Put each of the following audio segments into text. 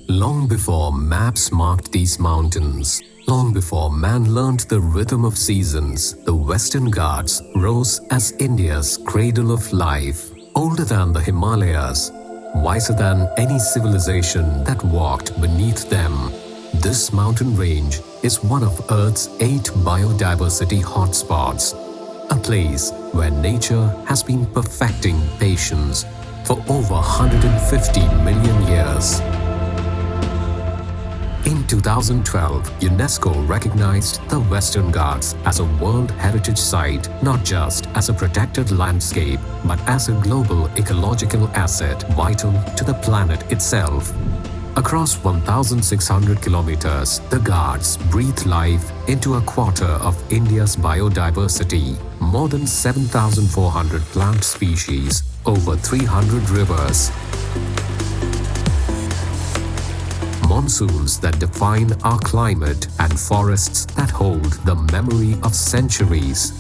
Long before maps marked these mountains, long before man learned the rhythm of seasons, the Western Ghats rose as India's cradle of life, older than the Himalayas, wiser than any civilization that walked beneath them. This mountain range is one of Earth's 8 biodiversity hotspots, a place where nature has been perfecting patience for over 150 million years. In 2012, UNESCO recognized the Western Ghats as a World Heritage Site, not just as a protected landscape, but as a global ecological asset vital to the planet itself. Across 1,600 kilometers, the Ghats breathe life into a quarter of India's biodiversity, more than 7,400 plant species, over 300 rivers. Monsoons that define our climate and forests that hold the memory of centuries.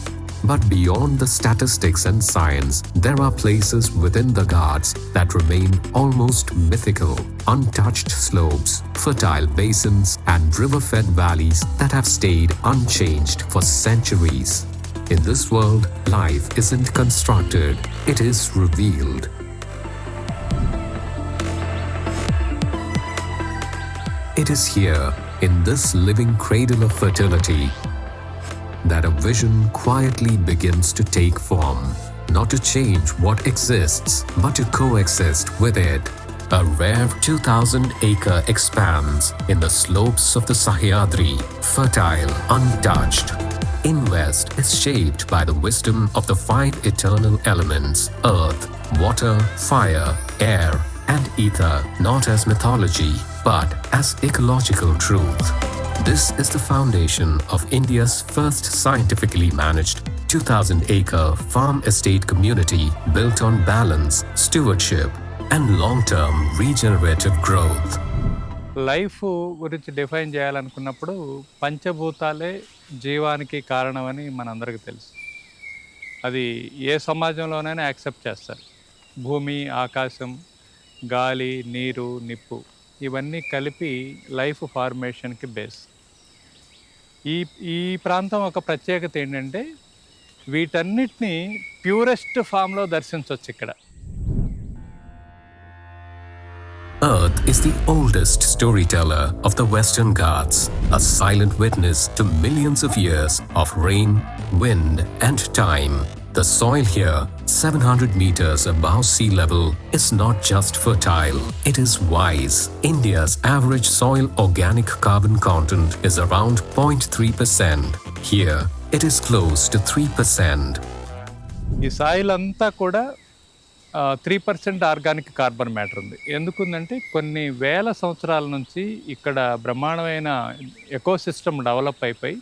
But beyond the statistics and science, there are places within the Ghats that remain almost mythical. Untouched slopes, fertile basins, and river-fed valleys that have stayed unchanged for centuries. In this world, life isn't constructed, it is revealed. It is here, in this living cradle of fertility, that a vision quietly begins to take form, not to change what exists, but to coexist with it. A rare 2,000-acre expanse in the slopes of the Sahyadri, fertile, untouched. InWest is shaped by the wisdom of the 5 eternal elements: earth, water, fire, air, and ether, not as mythology, but as ecological truth. This is the foundation of India's first scientifically managed 2,000-acre farm estate community built on balance, stewardship, and long-term regenerative growth. Life గురించి define చేయాలనుకున్నప్పుడు పంచభూతాలే జీవానికి కారణమని మనందరికీ తెలుసు. అది ఏ సమాజంలోనైనా accept చేస్తారు. భూమి, ఆకాశం, గాలి, నీరు, నిప్పు ఇవన్నీ కలిపి లైఫ్ ఫార్మేషన్కి బేస్. ఈ ప్రాంతం ఒక ప్రత్యేకత ఏంటంటే వీటన్నిటిని ప్యూరెస్ట్ ఫామ్లో దర్శించవచ్చు ఇక్కడ. Earth is the oldest storyteller of the Western Ghats, a silent witness to millions of years of rain, wind, and time. The soil here, 700 meters above sea level, is not just fertile, it is wise. India's average soil organic carbon content is around 0.3%. Here, it is close to 3%. ఈ soil అంతా కూడా 3% organic carbon matter ఉంది. ఎందుకుందంటే కొన్ని వేల సంవత్సరాల నుంచి ఇక్కడ బ్రహ్మాండమైన ఎకోసిస్టమ్ డెవలప్ అయిపోయి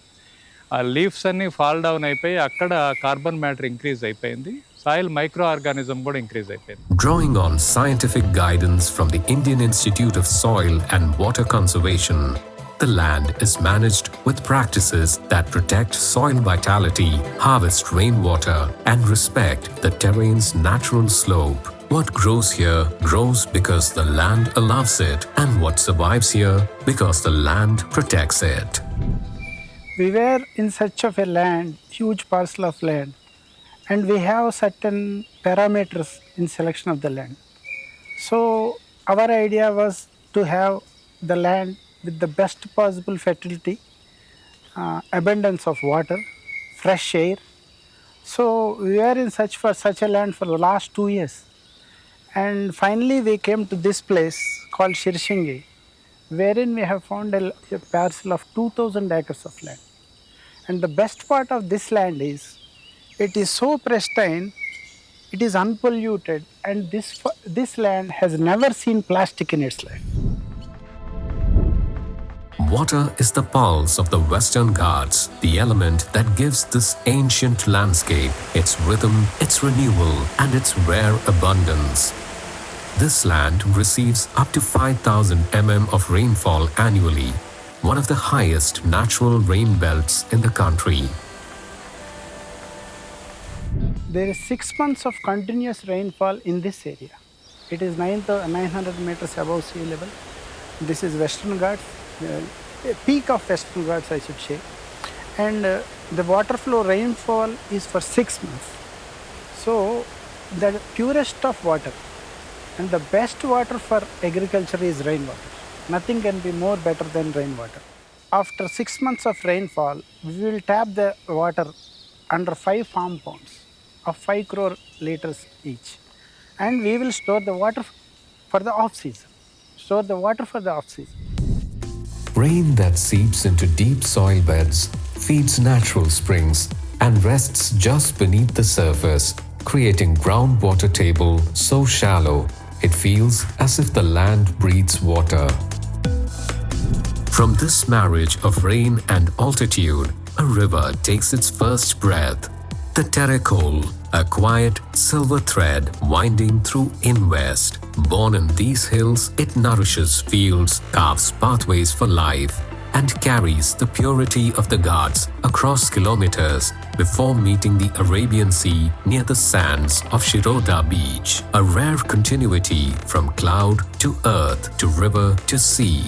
ఆ లీవ్స్ అన్నీ ఫాల్ డౌన్ అయిపోయి అక్కడ కార్బన్ మ్యాటర్ ఇంక్రీజ్ అయిపోయింది. సాయిల్ మైక్రో ఆర్గానిజం కూడా ఇంక్రీజ్ అయిపోయింది. Drawing on scientific guidance from the Indian Institute of Soil and Water Conservation, the land is managed with practices that protect soil vitality, harvest rainwater, and respect the terrain's natural slope. What grows here grows because the land allows it, and what survives here because the land protects it. We were in search of a land, huge parcel of land, and we have certain parameters in selection of the land. So our idea was to have the land with the best possible fertility, abundance of water, fresh air. So we were in search for such a land for the last 2 years. And finally we came to this place called Shirshingi, wherein we have found a parcel of 2,000 acres of land. And the best part of this land is, it is so pristine, it is unpolluted, and this land has never seen plastic in its life. Water is the pulse of the Western Ghats, the element that gives this ancient landscape its rhythm, its renewal, and its rare abundance. This land receives up to 5,000 mm of rainfall annually, one of the highest natural rain belts in the country. There is 6 months of continuous rainfall in this area. It is 900 meters above sea level. This is Western Ghats, peak of Western Ghats, I should say. And the water flow rainfall is for 6 months. So the purest of water and the best water for agriculture is rainwater. Nothing can be more better than rainwater. After 6 months of rainfall, we will tap the water under 5 farm ponds of 5 crore liters each. And we will store the water for the off-season. Store the water for the off-season. Rain that seeps into deep soil beds, feeds natural springs, and rests just beneath the surface, creating groundwater table so shallow it feels as if the land breathes water. From this marriage of rain and altitude, a river takes its first breath. The Terracole, a quiet silver thread winding through InWest. Born in these hills, it nourishes fields, carves pathways for life, and carries the purity of the Ghats across kilometers before meeting the Arabian Sea near the sands of Shiroda Beach. A rare continuity from cloud to earth to river to sea.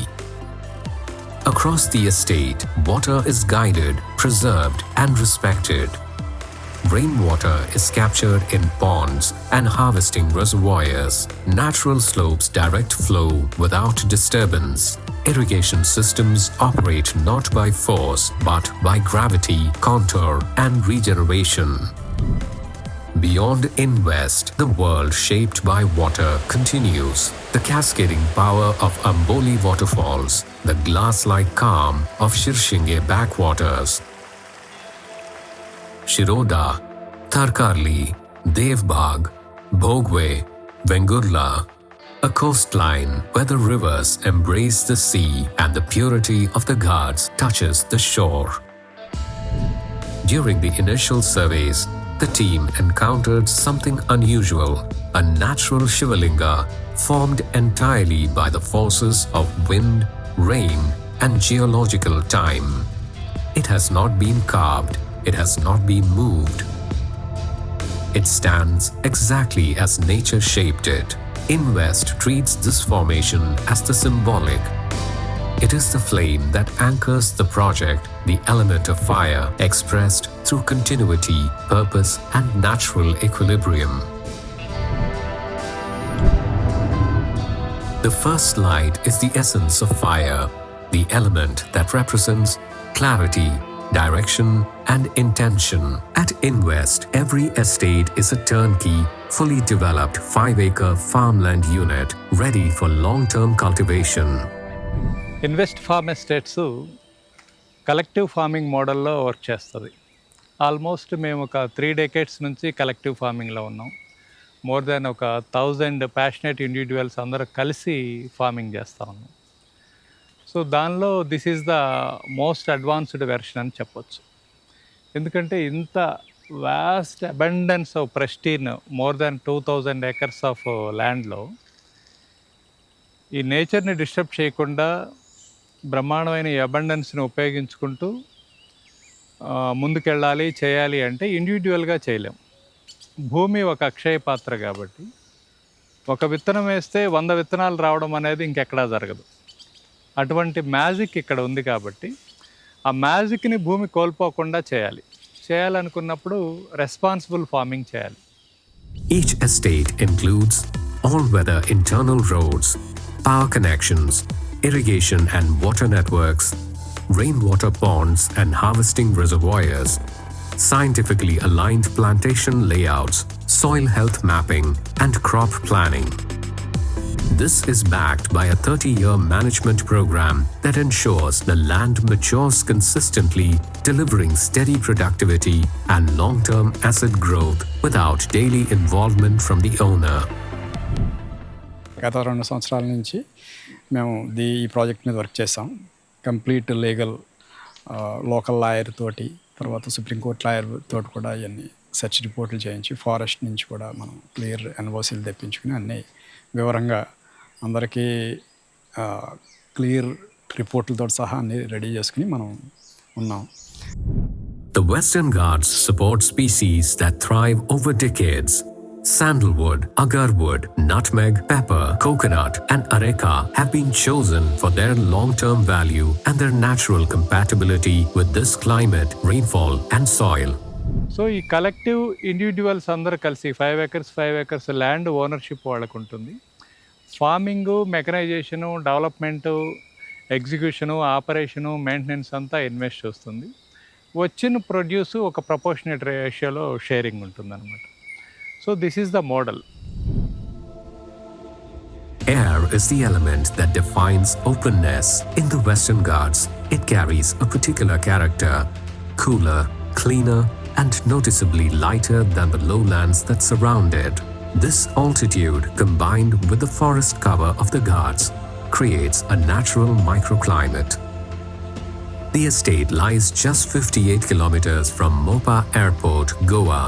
Across the estate, water is guided, preserved, and respected. Rainwater is captured in ponds and harvesting reservoirs. Natural slopes direct flow without disturbance. Irrigation systems operate not by force but by gravity, contour, and regeneration. Beyond InWest, the world shaped by water continues. The cascading power of Amboli waterfalls, the glass-like calm of Shirshinge backwaters. Shiroda, Tarkarli, Devbag, Bhogwe, Vengurla, a coastline where the rivers embrace the sea and the purity of the Ghats touches the shore. During the initial surveys, the team encountered something unusual, a natural Shivalinga formed entirely by the forces of wind, rain, and geological time. It has not been carved, it has not been moved. It stands exactly as nature shaped it. InWest treats this formation as the symbolic. It is the flame that anchors the project, the element of fire expressed through continuity, purpose, and natural equilibrium. The first light is the essence of fire, the element that represents clarity, direction, and intention. At InWest, every estate is a turnkey, fully developed 5-acre farmland unit ready for long-term cultivation. Invest farm estates collective farming మోడల్లో work చేస్తుంది. Almost మేము ఒక 3 decades నుంచి collective ఫార్మింగ్లో ఉన్నాం. More than ఒక 1000 passionate individuals అందరూ కలిసి farming చేస్తూ ఉన్నాం. సో దానిలో this is the most advanced version అని చెప్పొచ్చు. ఎందుకంటే ఇంత vast abundance of pristine more than 2000 acres of ల్యాండ్లో ఈ నేచర్ని డిస్టర్బ్ చేయకుండా బ్రహ్మాండమైన ఈ అబండెన్స్ని ఉపయోగించుకుంటూ ముందుకెళ్ళాలి, చేయాలి అంటే ఇండివిజువల్గా చేయలేం. భూమి ఒక అక్షయ పాత్ర కాబట్టి ఒక విత్తనం వేస్తే 100 విత్తనాలు రావడం అనేది ఇంకెక్కడా జరగదు. అటువంటి మ్యాజిక్ ఇక్కడ ఉంది కాబట్టి ఆ మ్యాజిక్ని భూమి కోల్పోకుండా చేయాలనుకున్నప్పుడు రెస్పాన్సిబుల్ ఫార్మింగ్ చేయాలి. Each estate includes all-weather internal roads, power connections, irrigation and water networks, rainwater ponds and harvesting reservoirs, scientifically aligned plantation layouts, soil health mapping, and crop planning. This is backed by a 30-year management program that ensures the land matures consistently, delivering steady productivity and long-term asset growth without daily involvement from the owner. గత 2 సంవత్సరాల నుంచి మేము ఈ project మీద work చేసాం. Complete legal local lawyer తోటి, తర్వాత supreme court lawyer తోటి కూడా ఇవన్నీ సెర్చ్ రిపోర్ట్లు చేయించి, ఫారెస్ట్ నుంచి కూడా మనం క్లియర్ ఎన్ఓసీలు తెప్పించుకుని అన్నీ వివరంగా అందరికీ క్లియర్ రిపోర్ట్లతో సహా అన్నీ రెడీ చేసుకుని మనం ఉన్నాం. The Western Ghats support species that thrive over decades, Sandalwood, agarwood, nutmeg, pepper, coconut, and areca have been chosen for their long-term value and their natural compatibility with this climate, rainfall, and soil. So ఈ collective individuals అందరూ కలిసి 5 acres land ownership వాళ్ళకు ఉంటుంది. Farming, mechanisation, development, execution, operation, maintenance అంతా invest చేస్తుంది. వచ్చిన produce ఒక proportionate రేషియోలో షేరింగ్ ఉంటుందన్నమాట. So this is the model. Air is the element that defines openness. In the Western Ghats, it carries a particular character, cooler, cleaner, and noticeably lighter than the lowlands that surround it. This altitude, combined with the forest cover of the Ghats, creates a natural microclimate. The estate lies just 58 kilometers from Mopa Airport, Goa.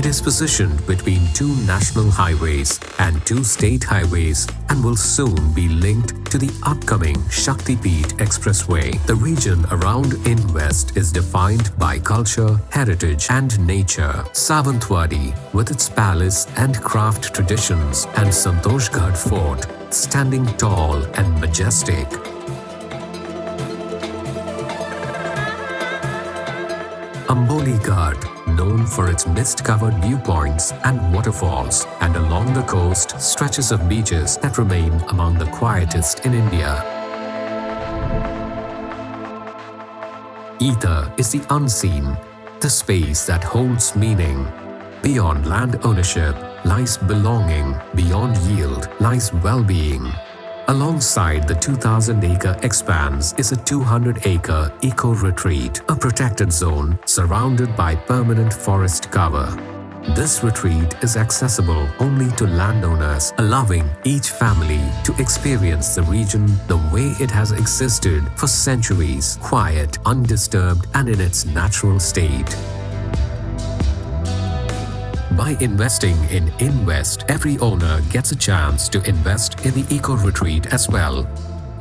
It is positioned between 2 national highways and 2 state highways and will soon be linked to the upcoming Shaktipeeth Expressway. The region around InWest is defined by culture, heritage, and nature. Savantwadi, with its palace and craft traditions, and Santoshgarh Fort, standing tall and majestic. Amboli Ghat, known for its mist-covered viewpoints and waterfalls, and along the coast stretches of beaches that remain among the quietest in India. Ether is the unseen, the space that holds meaning. Beyond land ownership lies belonging, beyond yield lies well-being. Alongside the 2,000-acre expanse is a 200-acre eco-retreat, a protected zone surrounded by permanent forest cover. This retreat is accessible only to landowners, allowing each family to experience the region the way it has existed for centuries, quiet, undisturbed, and in its natural state. By investing in InWest, every owner gets a chance to invest in the eco-retreat as well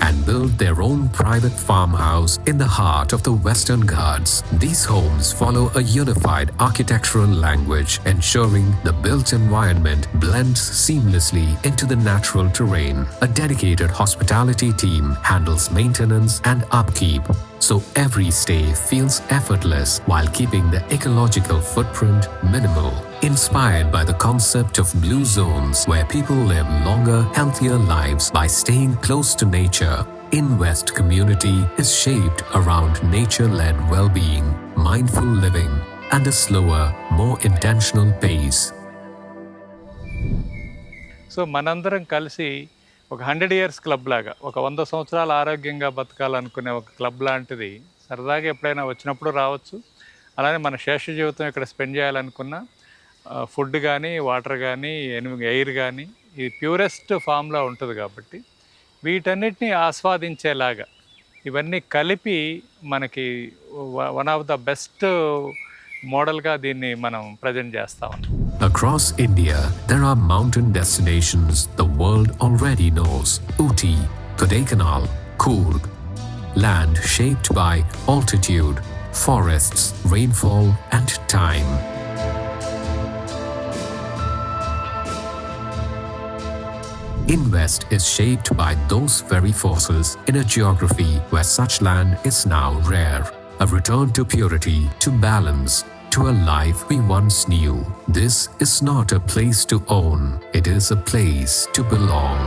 and build their own private farmhouse in the heart of the Western Ghats. These homes follow a unified architectural language, ensuring the built environment blends seamlessly into the natural terrain. A dedicated hospitality team handles maintenance and upkeep, so every stay feels effortless while keeping the ecological footprint minimal. Inspired by the concept of blue zones where people live longer, healthier lives by staying close to nature, InWest community is shaped around nature-led well-being, mindful living, and a slower, more intentional pace. So మనందరం కలిసి ఒక 100 years club లాగా, ఒక 100 సంవత్సరాలు ఆరోగ్యంగా బతకాలనుకునే ఒక club లాంటిది సరదాగా ఎప్పుడైనా వచ్చినప్పుడు రావచ్చు. అలానే మన శేష జీవితం ఇక్కడ స్పెండ్ చేయాలనుకున్న ఫుడ్ కానీ, వాటర్ కానీ, ఎయిర్ కానీ ఇది ప్యూరెస్ట్ ఫామ్లో ఉంటుంది కాబట్టి వీటన్నిటిని ఆస్వాదించేలాగా ఇవన్నీ కలిపి మనకి వన్ ఆఫ్ ద బెస్ట్ మోడల్గా దీన్ని మనం ప్రజెంట్ చేస్తాం. Across India, there are mountain destinations the world already knows. Ooty, Kodaikanal, Coorg. Land shaped by altitude, forests, rainfall, and time. InWest is shaped by those very forces in a geography where such land is now rare. A return to purity, to balance, to a life we once knew. This is not a place to own, it is a place to belong.